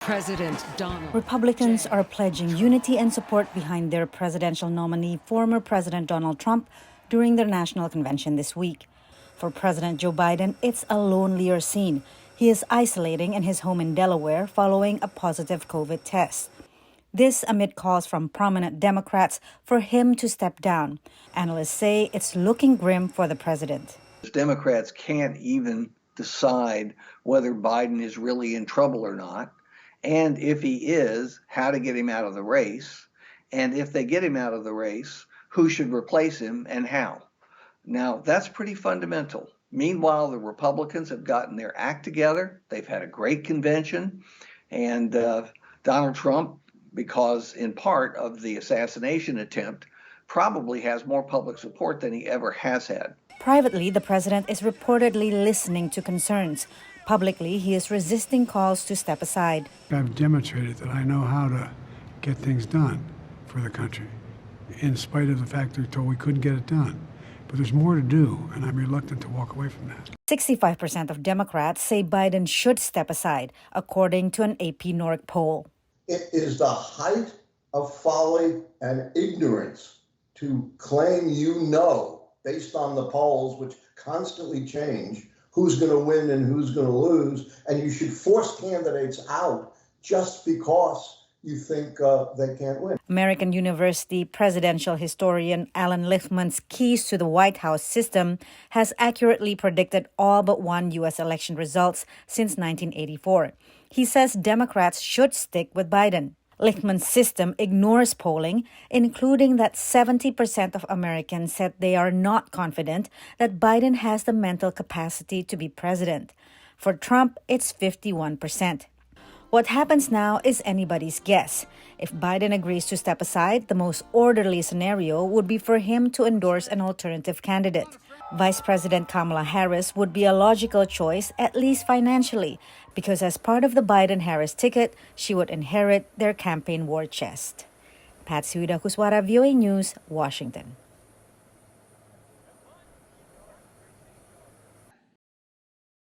President Donald Republicans are pledging unity and support behind their presidential nominee, former President Donald Trump, during their national convention this week. For President Joe Biden, it's a lonelier scene. He is isolating in his home in Delaware following a positive COVID test. This amid calls from prominent Democrats for him to step down. Analysts say it's looking grim for the president. Democrats can't even decide whether Biden is really in trouble or not, and if he is, how to get him out of the race, and if they get him out of the race, who should replace him and how. Now, that's pretty fundamental. Meanwhile, the Republicans have gotten their act together. They've had a great convention, and Donald Trump, because in part of the assassination attempt, probably has more public support than he ever has had. Privately, the president is reportedly listening to concerns. Publicly, he is resisting calls to step aside. I've demonstrated that I know how to get things done for the country, in spite of the fact they're told we couldn't get it done. But there's more to do, and I'm reluctant to walk away from that. 65% of Democrats say Biden should step aside, according to an AP NORC poll. It is the height of folly and ignorance to claim based on the polls, which constantly change, who's going to win and who's going to lose, and you should force candidates out just because you think they can't win. American University presidential historian Alan Lichtman's keys to the White House system has accurately predicted all but one U.S. election results since 1984. He says Democrats should stick with Biden. Lichtman's system ignores polling, including that 70% of Americans said they are not confident that Biden has the mental capacity to be president. For Trump, it's 51%. What happens now is anybody's guess. If Biden agrees to step aside, the most orderly scenario would be for him to endorse an alternative candidate. Vice President Kamala Harris would be a logical choice, at least financially, because as part of the Biden-Harris ticket, she would inherit their campaign war chest. Patsy, Widakuswara, VOA News, Washington.